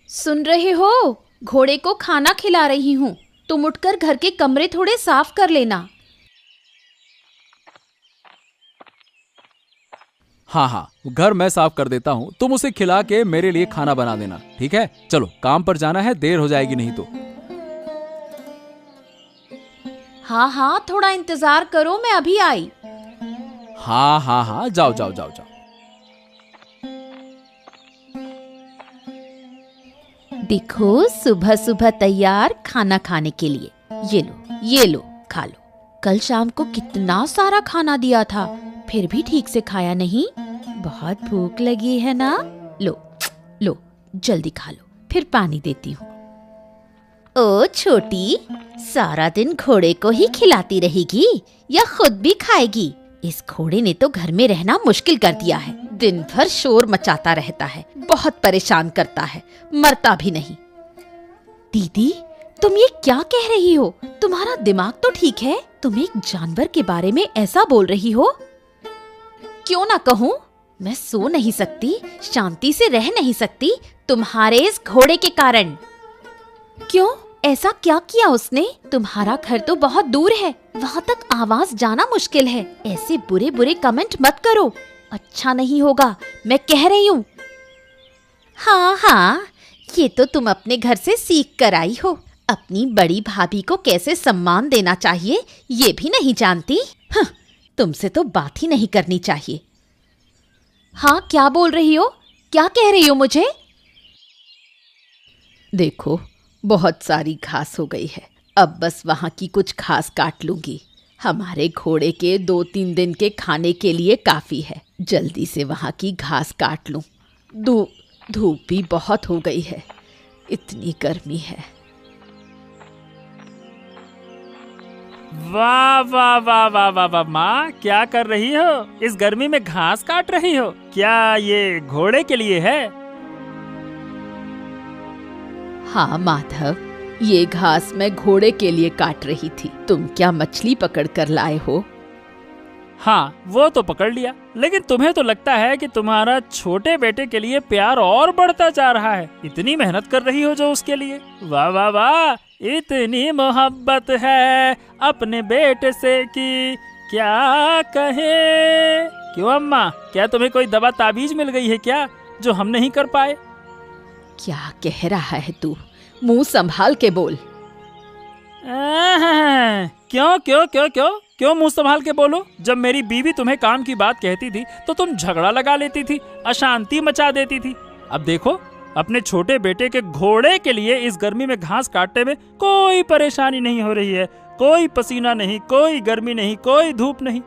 सुन रहे हो? घोड़े को खाना खिला रही हूँ। तुम उठकर घर के कमरे थोड़े साफ कर लेना। हाँ हाँ, घर मैं साफ कर देता हूँ। तुम उसे खिला के मेरे लिए खाना बना देना, ठीक है? चलो, काम पर जाना है, देर हो जाएगी नहीं तो। हाँ हाँ, थोड़ा इंतजार करो, मैं अभी आई। हाँ हाँ हाँ, जाओ जाओ जाओ जाओ। देखो, सुबह सुबह तैयार खाना खाने के लिए। ये लो, खा लो। कल शाम को कितना सारा खाना दिया था, फिर भी ठीक से खाया नहीं। बहुत भूख लगी है ना? लो लो, जल्दी खा लो, फिर पानी देती हूँ। ओ छोटी, सारा दिन घोड़े को ही खिलाती रहेगी या खुद भी खाएगी? इस घोड़े ने तो घर में रहना मुश्किल कर दिया है। दिन भर शोर मचाता रहता है, बहुत परेशान करता है, मरता भी नहीं। दीदी, तुम ये क्या कह रही हो? तुम्हारा दिमाग तो ठीक है? तुम एक जानवर के बारे में ऐसा बोल रही हो? क्यों ना कहूँ, मैं सो नहीं सकती, शांति से रह नहीं सकती तुम्हारे इस घोड़े के कारण। क्यों, ऐसा क्या किया उसने? तुम्हारा घर तो बहुत दूर है, वहाँ तक आवाज जाना मुश्किल है। ऐसे बुरे बुरे कमेंट मत करो, अच्छा नहीं होगा, मैं कह रही हूँ। हाँ हाँ, ये तो तुम अपने घर से सीख कर आई हो। अपनी बड़ी भाभी को कैसे सम्मान देना चाहिए ये भी नहीं जानती। हाँ, तुमसे तो बात ही नहीं करनी चाहिए। हाँ, क्या बोल रही हो? क्या कह रही हो मुझे? देखो, बहुत सारी घास हो गई है, अब बस वहाँ की कुछ घास काट लूंगी। हमारे घोड़े के 2-3 दिन के खाने के लिए काफी है। जल्दी से वहाँ की घास काट लूं। धूप भी बहुत हो गई है, इतनी गर्मी है। वाह वाह वाह वाह वाह वाह, माँ क्या कर रही हो? इस गर्मी में घास काट रही हो? क्या ये घोड़े के लिए है? हाँ माधव, ये घास मैं घोड़े के लिए काट रही थी। तुम क्या मछली पकड़ कर लाए हो? हाँ, वो तो पकड़ लिया, लेकिन तुम्हें तो लगता है कि तुम्हारा छोटे बेटे के लिए प्यार और बढ़ता जा रहा है। इतनी मेहनत कर रही हो जो उसके लिए। वाह वाह वाह, इतनी मोहब्बत है अपने बेटे से कि क्या कहे। क्यों अम्मा, क्या तुम्हें कोई दवा ताबीज मिल गई है क्या, जो हम नहीं कर पाए? क्या कह रहा है तू? मुंह संभाल के बोल। क्यों क्यों क्यों क्यों क्यों मुंह संभाल के बोलो? जब मेरी बीवी तुम्हें काम की बात कहती थी तो तुम झगड़ा लगा लेती थी, अशांति मचा देती थी। अब देखो, अपने छोटे बेटे के घोड़े के लिए इस गर्मी में घास काटने में कोई परेशानी नहीं हो रही है। कोई पसीना नहीं, कोई गर्मी नहीं, कोई धूप नहीं।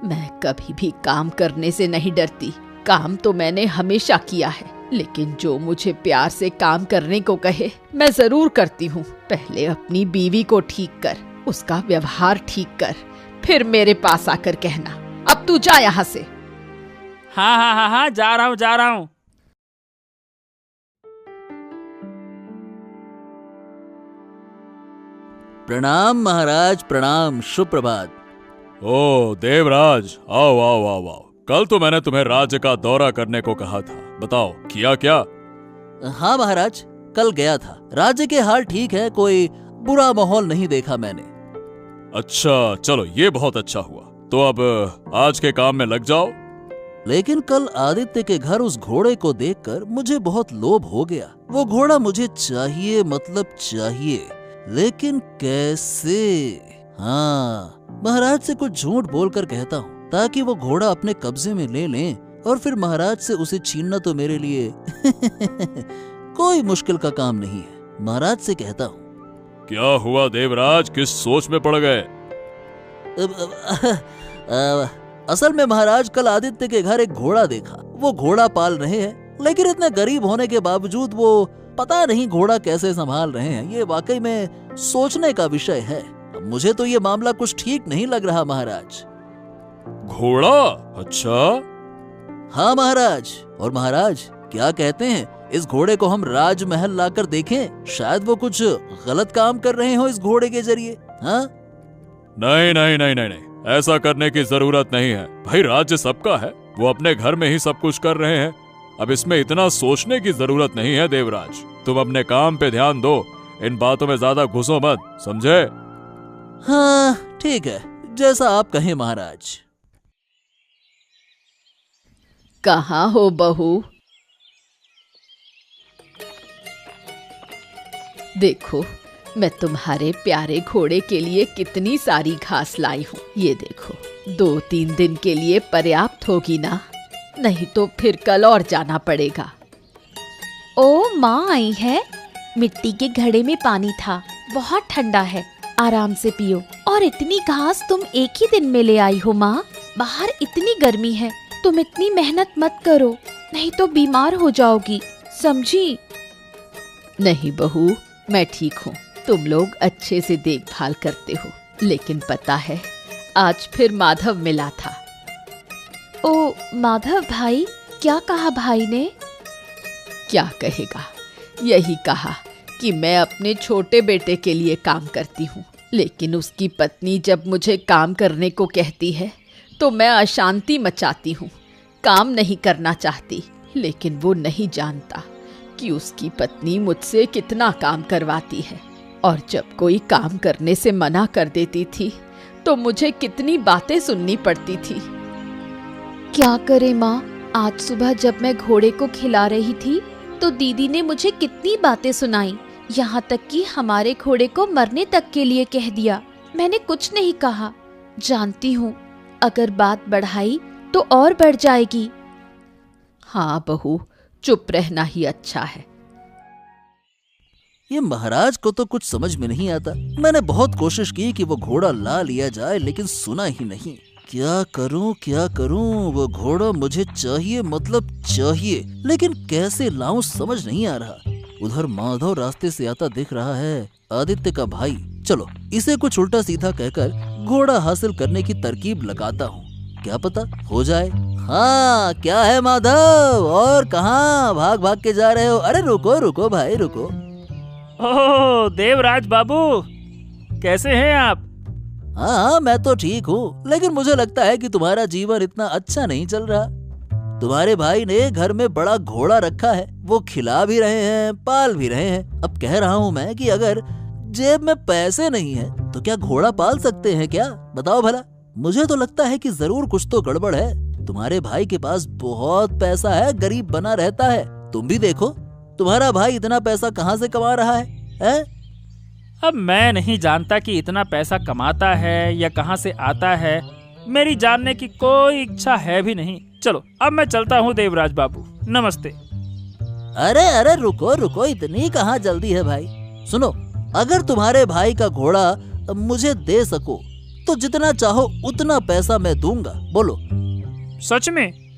मैं कभी भी काम करने से नहीं डरती। काम तो मैंने हमेशा किया है, लेकिन जो मुझे प्यार से काम करने को कहे मैं जरूर करती हूँ। पहले अपनी बीवी को ठीक कर, उसका व्यवहार ठीक कर, फिर मेरे पास आकर कहना। अब तू जा यहाँ से। हाँ हाँ हाँ हाँ, जा रहा हूँ। प्रणाम महाराज, प्रणाम, सुप्रभात। ओ देवराज, आओ आओ आओ आओ। कल तो मैंने तुम्हें राज्य का दौरा करने को कहा था, बताओ किया क्या? हाँ महाराज, कल गया था। राज्य के हाल ठीक है, कोई बुरा माहौल नहीं देखा मैंने। अच्छा, चलो ये बहुत अच्छा हुआ। तो अब आज के काम में लग जाओ। लेकिन कल आदित्य के घर उस घोड़े को देखकर मुझे बहुत लोभ हो गया। वो घोड़ा मुझे चाहिए, मतलब चाहिए, लेकिन कैसे? हाँ, महाराज से कुछ झूठ बोलकर कहता हूँ ताकि वो घोड़ा अपने कब्जे में ले लें, और फिर महाराज से उसे छीनना तो मेरे लिए कोई मुश्किल का काम नहीं है। महाराज से कहता हूँ। क्या हुआ देवराज, किस सोच में पड़ गए? असल में महाराज, कल आदित्य के घर एक घोड़ा देखा। वो घोड़ा पाल रहे हैं, लेकिन इतने गरीब होने के बावजूद वो पता नहीं घोड़ा कैसे संभाल रहे हैं। ये वाकई में सोचने का विषय है। मुझे तो ये मामला कुछ ठीक नहीं लग रहा महाराज। घोड़ा? अच्छा। हाँ महाराज। और महाराज क्या कहते हैं, इस घोड़े को हम राजमहल लाकर देखें? शायद वो कुछ गलत काम कर रहे हो इस घोड़े के जरिए। हाँ? नहीं नहीं नहीं नहीं नहीं, ऐसा करने की जरूरत नहीं है भाई। राज्य सबका है, वो अपने घर में ही सब कुछ कर रहे हैं। अब इसमें इतना सोचने की जरूरत नहीं है देवराज, तुम अपने काम पे ध्यान दो, इन बातों में ज्यादा घुसो मत, समझे? हाँ ठीक है, जैसा आप कहें महाराज। कहाँ हो बहू? देखो मैं तुम्हारे प्यारे घोड़े के लिए कितनी सारी घास लाई हूँ। ये देखो 2-3 दिन के लिए पर्याप्त होगी ना? नहीं तो फिर कल और जाना पड़ेगा। ओ माँ आई है, मिट्टी के घड़े में पानी था, बहुत ठंडा है, आराम से पियो। और इतनी घास तुम एक ही दिन में ले आई हो माँ? बाहर इतनी गर्मी है, तुम इतनी मेहनत मत करो, नहीं तो बीमार हो जाओगी, समझी? नहीं बहू, मैं ठीक हूँ, तुम लोग अच्छे से देखभाल करते हो। लेकिन पता है आज फिर माधव मिला था। ओ माधव भाई, क्या कहा भाई ने? क्या कहेगा, यही कहा कि मैं अपने छोटे बेटे के लिए काम करती हूँ, लेकिन उसकी पत्नी जब मुझे काम करने को कहती है तो मैं अशांति मचाती हूँ, काम नहीं करना चाहती। लेकिन वो नहीं जानता कि उसकी पत्नी मुझसे कितना काम करवाती है, और जब कोई काम करने से मना कर देती थी तो मुझे कितनी बातें सुननी पड़ती थी। क्या करे माँ, आज सुबह जब मैं घोड़े को खिला रही थी तो दीदी ने मुझे कितनी बातें सुनाई, यहाँ तक कि हमारे घोड़े को मरने तक के लिए कह दिया। मैंने कुछ नहीं कहा, जानती हूँ अगर बात बढ़ाई तो और बढ़ जाएगी। हाँ बहू, चुप रहना ही अच्छा है। ये महाराज को तो कुछ समझ में नहीं आता। मैंने बहुत कोशिश की कि वो घोड़ा ला लिया जाए, लेकिन सुना ही नहीं। क्या करूं, वो घोड़ा मुझे चाहिए, मतलब चाहिए, लेकिन कैसे लाऊं समझ नहीं आ रहा। उधर माधव रास्ते से आता दिख रहा है, आदित्य का भाई। चलो इसे कुछ उल्टा सीधा कहकर घोड़ा हासिल करने की तरकीब लगाता हूँ, क्या पता हो जाए। हाँ क्या है माधव, और कहाँ भाग भाग के जा रहे हो? अरे रुको रुको भाई रुको। ओह देवराज बाबू, कैसे हैं आप? हाँ मैं तो ठीक हूँ, लेकिन मुझे लगता है कि तुम्हारा जीवन इतना अच्छा नहीं चल रहा। तुम्हारे भाई ने घर में बड़ा घोड़ा रखा है, वो खिला भी रहे हैं, पाल भी रहे हैं। अब कह रहा हूँ मैं कि अगर जेब में पैसे नहीं है तो क्या घोड़ा पाल सकते हैं क्या? बताओ भला। मुझे तो लगता है कि जरूर कुछ तो गड़बड़ है। तुम्हारे भाई के पास बहुत पैसा है, गरीब बना रहता है। तुम भी देखो तुम्हारा भाई इतना पैसा कहाँ से कमा रहा है? अब मैं नहीं जानता कि इतना पैसा कमाता है या कहाँ से आता है, मेरी जानने की कोई इच्छा है भी नहीं। चलो अब मैं चलता हूँ देवराज बाबू, नमस्ते। अरे अरे रुको रुको, इतनी कहाँ जल्दी है भाई। सुनो, अगर तुम्हारे भाई का घोड़ा मुझे दे सको तो जितना चाहो उतना पैसा मैं दूंगा। बोलो। सच में?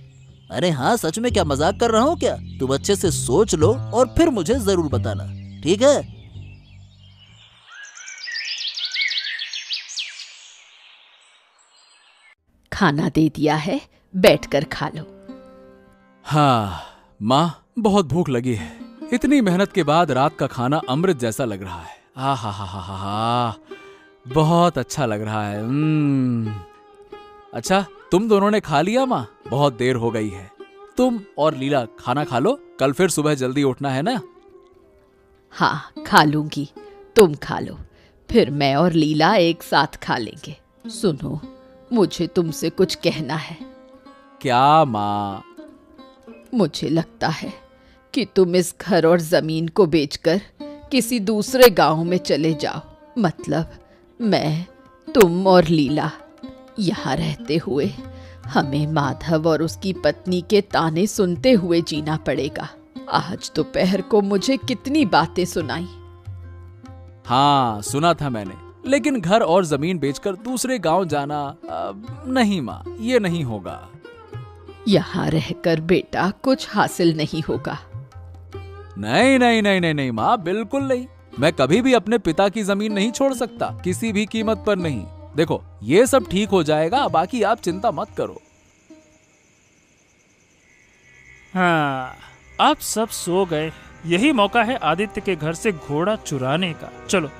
अरे हाँ सच में, क्या मजाक कर रहा हूँ क्या? तुम अच्छे से सोच लो और फिर मुझे जरूर बताना, ठीक है? खाना दे दिया है, बैठकर खा लो। हाँ माँ, बहुत भूख लगी है। इतनी मेहनत के बाद रात का खाना अमृत जैसा लग रहा है। हा, बहुत अच्छा लग रहा है। अच्छा तुम दोनों ने खा लिया माँ? बहुत देर हो गई है। तुम और लीला खाना खा लो, कल फिर सुबह जल्दी उठना है ना? हाँ खा लूंगी, तुम खा लो, फिर मैं और लीला एक साथ खा लेंगे। सुनो, मुझे तुमसे कुछ कहना है। क्या माँ? मुझे लगता है कि तुम इस घर और जमीन को बेचकर किसी दूसरे गांव में चले जाओ। मतलब मैं, तुम और लीला। यहाँ रहते हुए हमें माधव और उसकी पत्नी के ताने सुनते हुए जीना पड़ेगा। आज दोपहर को मुझे कितनी बातें सुनाई। हाँ सुना था मैंने, लेकिन घर और जमीन बेचकर दूसरे गांव जाना नहीं माँ, ये नहीं होगा। यहाँ रहकर बेटा कुछ हासिल नहीं होगा। नहीं नहीं नहीं नहीं नहीं माँ, बिल्कुल नहीं। मैं कभी भी अपने पिता की जमीन नहीं छोड़ सकता, किसी भी कीमत पर नहीं। देखो ये सब ठीक हो जाएगा, बाकी आप चिंता मत करो। हाँ अब सब सो गए, यही मौका है आदित्य के घर से घोड़ा चुराने का। चलो।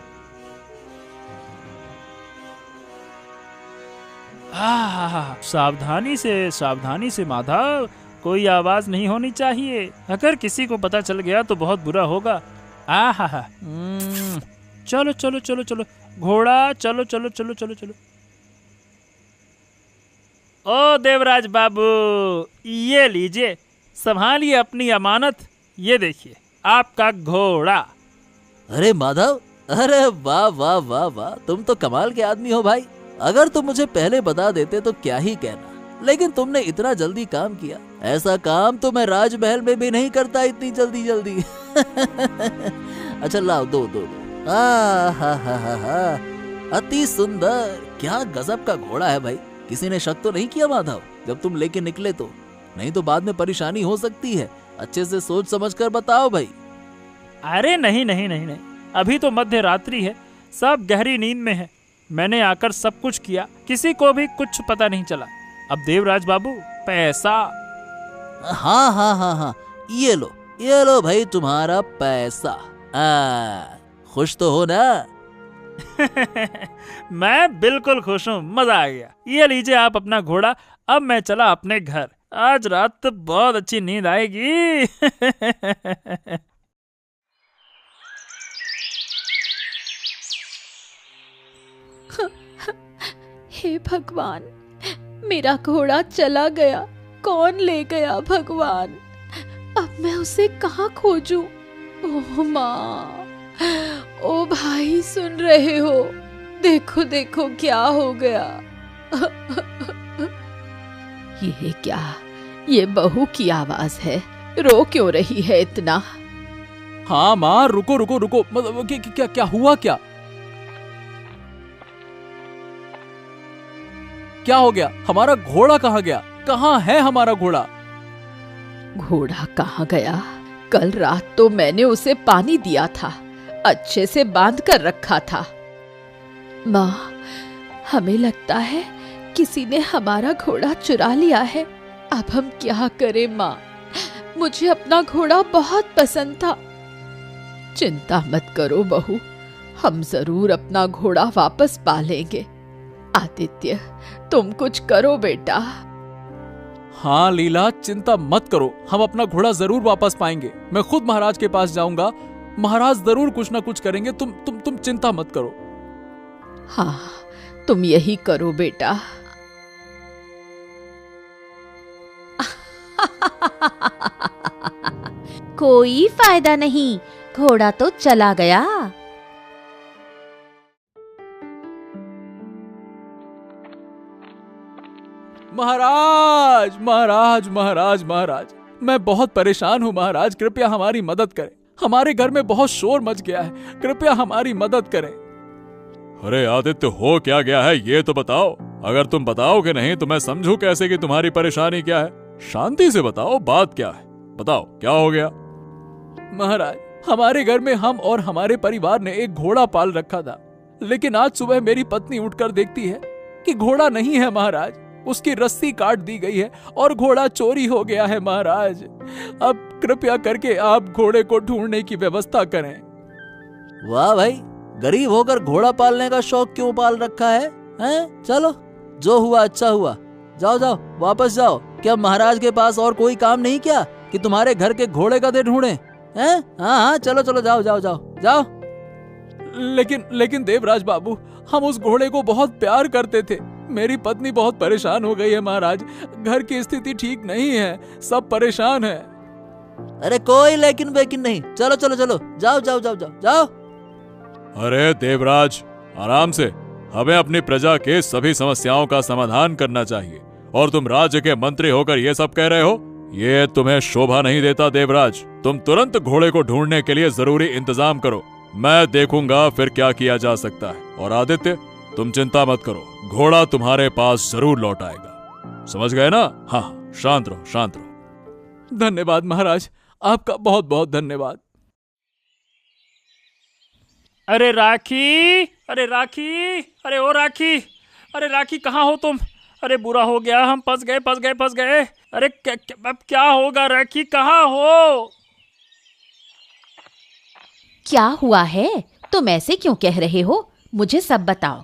सावधानी से माधव, कोई आवाज नहीं होनी चाहिए। अगर किसी को पता चल गया तो बहुत बुरा होगा। आहा, चलो चलो चलो चलो घोड़ा, चलो चलो चलो चलो चलो। ओ देवराज बाबू, ये लीजिए, संभालिए अपनी अमानत। ये देखिए आपका घोड़ा। अरे माधव, अरे वाह वाह वाह वाह, तुम तो कमाल के आदमी हो भाई। अगर तुम मुझे पहले बता देते तो क्या ही कहना, लेकिन तुमने इतना जल्दी काम किया। ऐसा काम तो मैं राजमहल में भी नहीं करता इतनी जल्दी जल्दी। अच्छा लाओ, दो दो दो। हा, अति सुंदर, क्या गजब का घोड़ा है भाई। किसी ने शक तो नहीं किया माधव जब तुम लेके निकले तो? नहीं तो बाद में परेशानी हो सकती है। अच्छे से सोच समझ कर बताओ भाई। अरे नहीं नहीं नहीं नहीं, अभी तो मध्य रात्रि है, सब गहरी नींद में है। मैंने आकर सब कुछ किया, किसी को भी कुछ पता नहीं चला। अब देवराज बाबू, पैसा। हाँ हाँ हाँ हाँ, ये लो भाई तुम्हारा पैसा। खुश तो हो ना? मैं बिल्कुल खुश हूँ, मजा आ गया। ये लीजिए आप अपना घोड़ा। अब मैं चला अपने घर। आज रात तो बहुत अच्छी नींद आएगी। हे भगवान, मेरा घोड़ा चला गया। कौन ले गया भगवान? अब मैं उसे कहाँ खोजूं? ओह माँ, ओ भाई, सुन रहे हो? देखो देखो क्या हो गया। ये क्या? ये बहू की आवाज है। रो क्यों रही है इतना? हाँ माँ, रुको रुको रुको, मतलब क्या क्या हुआ? क्या क्या हो गया? हमारा घोड़ा कहाँ गया? कहाँ है हमारा घोड़ा? घोड़ा कहाँ गया? कल रात तो मैंने उसे पानी दिया था, अच्छे से बांध कर रखा था। माँ, हमें लगता है किसी ने हमारा घोड़ा चुरा लिया है। अब हम क्या करें माँ? मुझे अपना घोड़ा बहुत पसंद था। चिंता मत करो बहू, हम जरूर अपना घोड़ा वापस पा लेंगे। आदित्य, तुम कुछ करो बेटा। हाँ लीला, चिंता मत करो, हम अपना घोड़ा जरूर वापस पाएंगे। मैं खुद महाराज के पास जाऊंगा, महाराज जरूर कुछ ना कुछ करेंगे। तुम चिंता मत करो। हाँ, तुम यही करो बेटा। कोई फायदा नहीं, घोड़ा तो चला गया। महाराज महाराज महाराज महाराज, मैं बहुत परेशान हूँ महाराज, कृपया हमारी मदद करें। हमारे घर में बहुत शोर मच गया है, कृपया हमारी मदद करें। अरे आदित्य, हो क्या गया है ये तो बताओ। अगर तुम बताओगे नहीं तो मैं समझूं कैसे कि तुम्हारी परेशानी क्या है। शांति से बताओ, बात क्या है, बताओ क्या हो गया। महाराज, हमारे घर में हम और हमारे परिवार ने एक घोड़ा पाल रखा था, लेकिन आज सुबह मेरी पत्नी उठकर देखती है कि घोड़ा नहीं है महाराज। उसकी रस्सी काट दी गई है और घोड़ा चोरी हो गया है महाराज। अब कृपया करके आप घोड़े को ढूंढने की व्यवस्था करें। वाह भाई, गरीब होकर घोड़ा पालने का शौक क्यों पाल रखा है? हैं? चलो, जो हुआ अच्छा हुआ। जाओ जाओ, वापस जाओ। क्या महाराज के पास और कोई काम नहीं क्या कि तुम्हारे घर के घोड़े का दे ढूंढे? हैं? हाँ हाँ, चलो चलो, जाओ जाओ जाओ जाओ। लेकिन देवराज बाबू, हम उस घोड़े को बहुत प्यार करते थे। मेरी पत्नी बहुत परेशान हो गई है महाराज, घर की स्थिति ठीक नहीं है, सब परेशान है। अरे कोई लेकिन बेकिन नहीं, चलो चलो चलो, जाओ जाओ जाओ जाओ जाओ। अरे देवराज, आराम से, हमें अपनी प्रजा के सभी समस्याओं का समाधान करना चाहिए और तुम राज्य के मंत्री होकर ये सब कह रहे हो? ये तुम्हें शोभा नहीं देता देवराज। तुम तुरंत घोड़े को ढूंढने के लिए जरूरी इंतजाम करो, मैं देखूंगा फिर क्या किया जा सकता है। और आदित्य, तुम चिंता मत करो, घोड़ा तुम्हारे पास जरूर लौट आएगा। समझ गए ना? हाँ, शांत रहो शांत रहो। धन्यवाद महाराज, आपका बहुत बहुत धन्यवाद। अरे राखी, अरे राखी, अरे ओ राखी, अरे राखी कहाँ हो तुम? अरे बुरा हो गया, हम फंस गए। अरे अब क्या होगा राखी, कहाँ हो? क्या हुआ है? तुम ऐसे क्यों कह रहे हो? मुझे सब बताओ।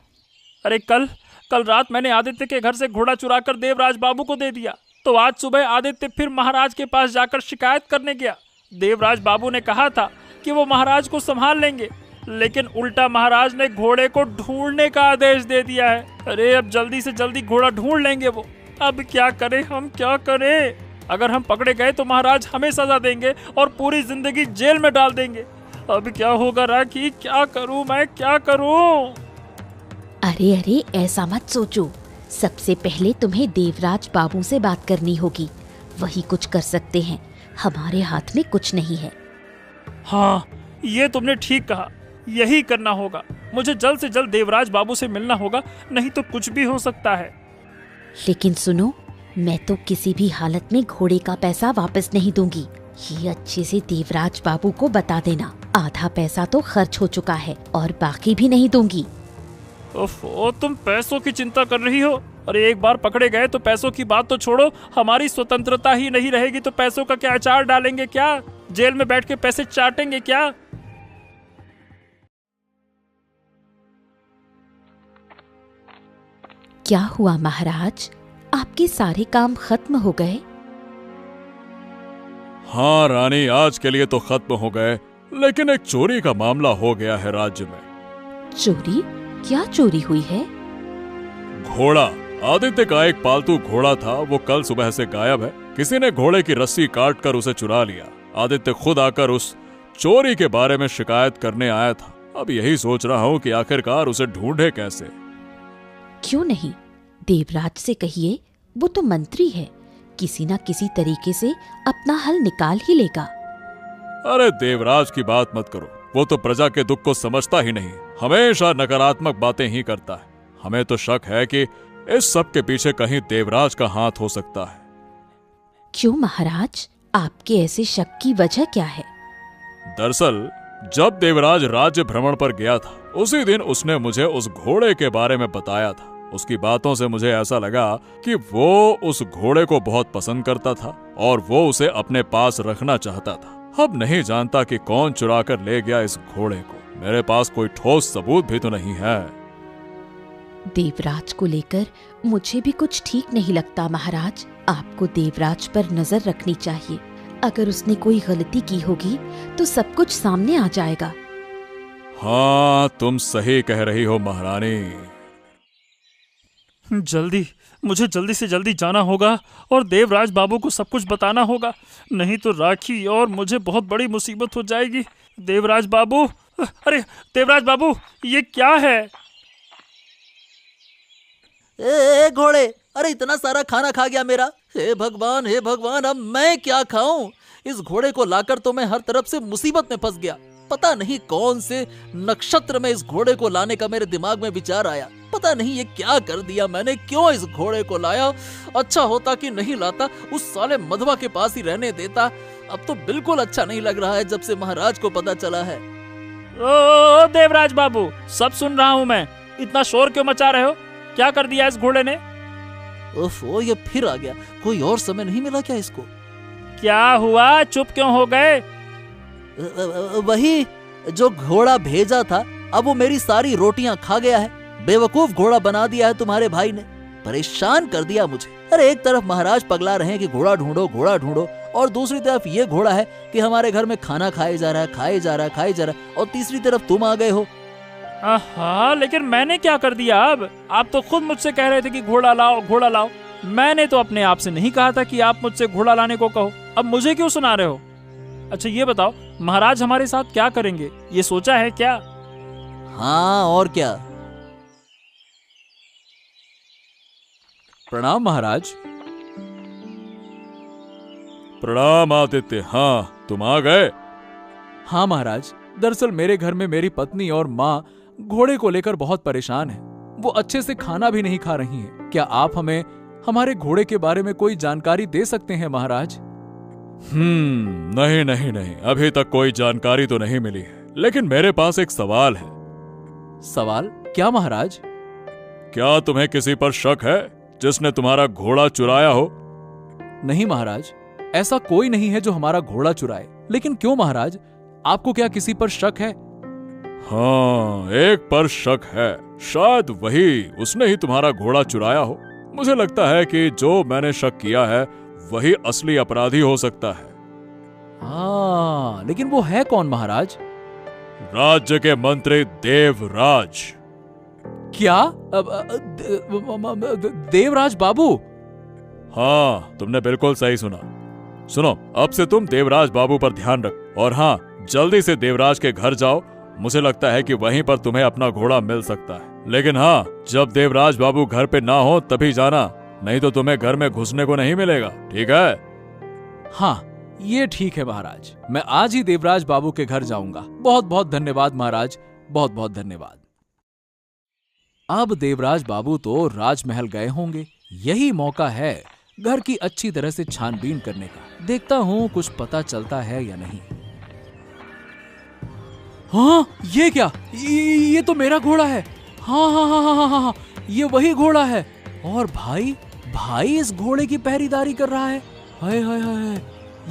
अरे कल रात मैंने आदित्य के घर से घोड़ा चुराकर देवराज बाबू को दे दिया। तो आज सुबह आदित्य फिर महाराज के पास जाकर शिकायत करने गया। देवराज बाबू ने कहा था कि वो महाराज को संभाल लेंगे, लेकिन उल्टा महाराज ने घोड़े को ढूंढने का आदेश दे दिया है। अरे अब जल्दी से जल्दी घोड़ा ढूंढ लेंगे वो। अब क्या करें, हम क्या करें? अगर हम पकड़े गए तो महाराज हमें सजा देंगे और पूरी जिंदगी जेल में डाल देंगे। अब क्या होगा राखी, क्या करूं मैं, क्या करूं? अरे अरे ऐसा मत सोचो। सबसे पहले तुम्हें देवराज बाबू से बात करनी होगी, वही कुछ कर सकते हैं। हमारे हाथ में कुछ नहीं है। हाँ, ये तुमने ठीक कहा, यही करना होगा। मुझे जल्द से जल्द देवराज बाबू से मिलना होगा, नहीं तो कुछ भी हो सकता है। लेकिन सुनो, मैं तो किसी भी हालत में घोड़े का पैसा वापस नहीं दूंगी। ये अच्छे से देवराज बाबू को बता देना। आधा पैसा तो खर्च हो चुका है और बाकी भी नहीं दूंगी। ओफो, तुम पैसों की चिंता कर रही हो? अरे एक बार पकड़े गए तो पैसों की बात तो छोड़ो, हमारी स्वतंत्रता ही नहीं रहेगी तो पैसों का क्या अचार डालेंगे क्या? जेल में बैठ के पैसे चाटेंगे क्या? क्या हुआ महाराज, आपके सारे काम खत्म हो गए? हाँ रानी, आज के लिए तो खत्म हो गए, लेकिन एक चोरी का मामला हो गया है राज्य में। चोरी? क्या चोरी हुई है? घोड़ा। आदित्य का एक पालतू घोड़ा था, वो कल सुबह से गायब है। किसी ने घोड़े की रस्सी काट कर उसे चुरा लिया। आदित्य खुद आकर उस चोरी के बारे में शिकायत करने आया था। अब यही सोच रहा हूँ कि आखिरकार उसे ढूंढे कैसे। क्यों नहीं, देवराज से कहिए, वो तो मंत्री है, किसी ना किसी तरीके से अपना हल निकाल ही लेगा। अरे देवराज की बात मत करो, वो तो प्रजा के दुख को समझता ही नहीं, हमेशा नकारात्मक बातें ही करता है। हमें तो शक है कि इस सब के पीछे कहीं देवराज का हाथ हो सकता है। क्यों महाराज, आपके ऐसे शक की वजह क्या है? दरअसल जब देवराज राज्य भ्रमण पर गया था, उसी दिन उसने मुझे उस घोड़े के बारे में बताया था। उसकी बातों से मुझे ऐसा लगा कि वो उस घोड़े को बहुत पसंद करता था और वो उसे अपने पास रखना चाहता था। अब नहीं जानता कि कौन चुरा कर ले गया इस घोड़े को। मेरे पास कोई ठोस सबूत भी तो नहीं है। देवराज को लेकर मुझे भी कुछ ठीक नहीं लगता महाराज। आपको देवराज पर नजर रखनी चाहिए। अगर उसने कोई गलती की होगी तो सब कुछ सामने आ जाएगा। हाँ, तुम सही कह रही हो महारानी। मुझे जल्दी से जल्दी जाना होगा और देवराज बाबू को सब कुछ बताना होगा, नहीं तो राखी और मुझे बहुत बड़ी मुसीबत हो जाएगी। देवराज बाबू, अरे देवराज बाबू, ये क्या है? ए घोड़े, अरे इतना सारा खाना खा गया मेरा। हे भगवान, हे भगवान, अब मैं क्या खाऊं? इस घोड़े को लाकर तो मैं हर तरफ से मुसीबत में फंस गया। पता नहीं कौन से नक्षत्र में इस घोड़े को लाने का मेरे दिमाग में विचार आया। पता नहीं ये क्या कर दिया मैंने, क्यों इस घोड़े को लाया। अच्छा होता कि नहीं लाता, उस साले मधवा के पास ही रहने देता। अब तो बिल्कुल अच्छा नहीं लग रहा है जब से महाराज को पता चला है। ओ देवराज बाबू, सब सुन रहा हूँ मैं। इतना शोर क्यों मचा रहे हो? क्या कर दिया इस घोड़े ने? ओफो, ये फिर आ गया। कोई और समय नहीं मिला क्या इसको? क्या हुआ, चुप क्यों हो गए? वही जो घोड़ा भेजा था, अब वो मेरी सारी रोटियां खा गया है। बेवकूफ घोड़ा बना दिया है तुम्हारे भाई ने, परेशान कर दिया मुझे। अरे एक तरफ महाराज पगला रहे हैं कि घोड़ा ढूंढो घोड़ा ढूंढो, और दूसरी तरफ ये घोड़ा है कि हमारे घर में खाना खाए जा रहा है, खाए जा रहा है, खाए जा रहा है, और तीसरी तरफ तुम आ गए हो। हाँ, लेकिन मैंने क्या कर दिया? अब आप तो खुद मुझसे कह रहे थे कि घोड़ा लाओ घोड़ा लाओ। मैंने तो अपने आप से नहीं कहा था कि आप मुझसे घोड़ा लाने को कहो। अब मुझे क्यों सुना रहे हो? अच्छा ये बताओ, महाराज हमारे साथ क्या करेंगे, ये सोचा है क्या? हाँ और क्या। प्रणाम महाराज। प्रणाम आदित्य। हाँ, तुम आ गए? हाँ महाराज, दरअसल मेरे घर में मेरी पत्नी और माँ घोड़े को लेकर बहुत परेशान है। वो अच्छे से खाना भी नहीं खा रही हैं। क्या आप हमें हमारे घोड़े के बारे में कोई जानकारी दे सकते हैं महाराज? नहीं नहीं नहीं, अभी तक कोई जानकारी तो नहीं मिली है, लेकिन मेरे पास एक सवाल है। सवाल? क्या महाराज? क्या तुम्हें किसी पर शक है जिसने तुम्हारा घोड़ा चुराया हो? नहीं महाराज, ऐसा कोई नहीं है जो हमारा घोड़ा चुराए। लेकिन क्यों महाराज, आपको क्या किसी पर शक है? हाँ, एक पर शक है। शायद वही उसने ही तुम्हारा घोड़ा चुराया हो। मुझे लगता है कि जो मैंने शक किया है वही असली अपराधी हो सकता है। हाँ, लेकिन वो है कौन महाराज? राज्य के मंत्री देवराज। क्या? देवराज बाबू? हाँ, तुमने बिल्कुल सही सुना। सुनो, अब से तुम देवराज बाबू पर ध्यान रखो, और हाँ, जल्दी से देवराज के घर जाओ। मुझे लगता है कि वहीं पर तुम्हें अपना घोड़ा मिल सकता है। लेकिन हाँ, जब देवराज बाबू घर पे ना हो तभी जाना, नहीं तो तुम्हें घर में घुसने को नहीं मिलेगा, ठीक है? हाँ, ये ठीक है महाराज। मैं आज ही देवराज बाबू के घर जाऊंगा। बहुत बहुत धन्यवाद महाराज, बहुत बहुत धन्यवाद। अब देवराज बाबू तो राजमहल गए होंगे। यही मौका है घर की अच्छी तरह से छानबीन करने का। देखता हूं कुछ पता चलता है या नहीं। हाँ, ये क्या? ये तो मेरा घोड़ा है। हाँ हाँ हाँ हाँ हाँ हाँ, ये वही घोड़ा है। और भाई इस घोड़े की पहरेदारी कर रहा है। हाय हाय हाय,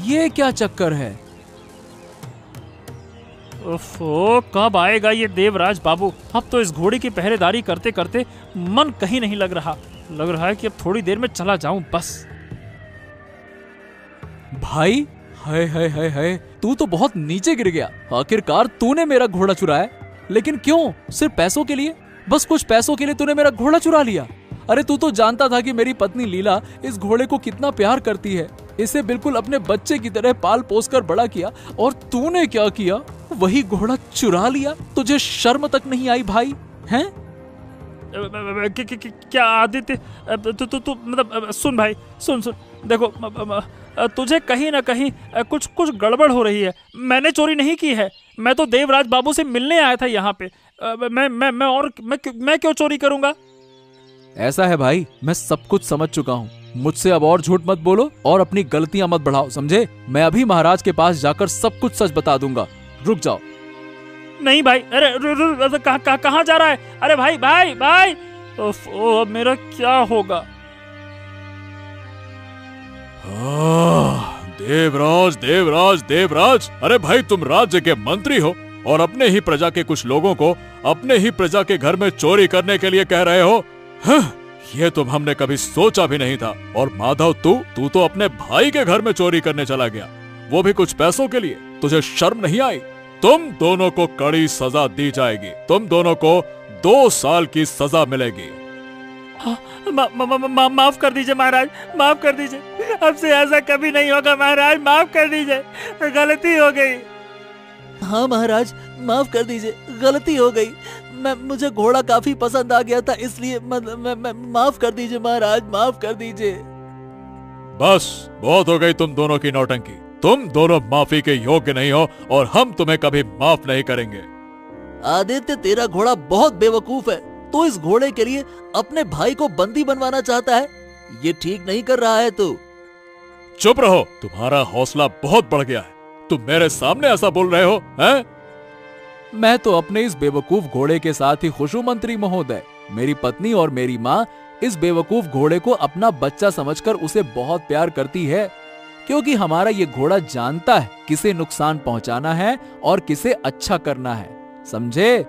ये क्या चक्कर है? ओफो, कब आएगा ये देवराज बाबू? अब तो इस घोड़े की पहरेदारी करते करते मन कहीं नहीं लग रहा। लग रहा है कि अब थोड़ी देर में चला जाऊं बस। भाई, हाय हाय हाय हाय, तू तो बहुत नीचे गिर गया। आखिरकार तूने मेरा घोड़ा चुराया। लेकिन क्यों? सिर्फ पैसों के लिए? बस कुछ पैसों के लिए तूने मेरा घोड़ा चुरा लिया? अरे तू तो जानता था कि मेरी पत्नी लीला इस घोड़े को कितना प्यार करती है। इसे बिल्कुल अपने बच्चे की तरह पाल पोस कर बड़ा किया, और तूने क्या किया? वही घोड़ा चुरा लिया। तुझे शर्म तक नहीं आई भाई? हैं? क्या आदित्य, तू मतलब सुन भाई, सुन। देखो, तुझे कहीं ना कहीं कुछ गड़बड़ हो रही है। मैंने चोरी नहीं की है। मैं तो देवराज बाबू से मिलने आया था यहाँ पे। मैं क्यों चोरी करूंगा? ऐसा है भाई, मैं सब कुछ समझ चुका हूँ। मुझसे अब और झूठ मत बोलो और अपनी गलतियां मत बढ़ाओ, समझे? मैं अभी महाराज के पास जाकर सब कुछ सच बता दूंगा। रुक जाओ। नहीं भाई, अरे कहाँ जा रहा है? अरे भाई। ओह, अब मेरा क्या होगा? देवराज, अरे भाई, तुम राज्य के मंत्री हो और अपने ही प्रजा के कुछ लोगों को अपने ही प्रजा के घर में चोरी करने के लिए कह रहे हो? ये तो हमने कभी सोचा भी नहीं था। और माधव, तू तो अपने भाई के घर में चोरी करने चला गया, वो भी कुछ पैसों के लिए। तुझे शर्म नहीं आई? तुम दोनों को कड़ी सजा दी जाएगी। तुम दोनों को 2 साल की सजा मिलेगी। माफ कर दीजिए महाराज, माफ कर दीजिए। अब से ऐसा कभी नहीं होगा महाराज, माफ कर दीजिए, गलती हो गई। हाँ महाराज, माफ कर दीजिए, गलती हो गई। मुझे घोड़ा काफी पसंद आ गया था, इसलिए माफ कर दीजिए महाराज, माफ कर दीजिए। बस बहुत हो गई तुम दोनों की नौटंकी। तुम दोनों माफी के योग्य नहीं हो और हम तुम्हें कभी माफ नहीं करेंगे। आदित्य, तेरा घोड़ा बहुत बेवकूफ है। तो इस घोड़े के लिए अपने भाई को बंदी बनवाना चाहता है। ये ठीक नहीं कर रहा है तू। चुप रहो, तुम्हारा हौसला बहुत बढ़ गया है। तुम मेरे सामने ऐसा बोल रहे हो, हैं? मैं तो अपने इस बेवकूफ घोड़े के साथ ही खुश हूं मंत्री महोदय। मेरी पत्नी और मेरी माँ इस बेवकूफ घोड़े को अपना बच्चा समझकर उसे बहुत प्यार करती है, क्योंकि हमारा ये घोड़ा जानता है किसे नुकसान पहुंचाना है और किसे अच्छा करना है, समझे?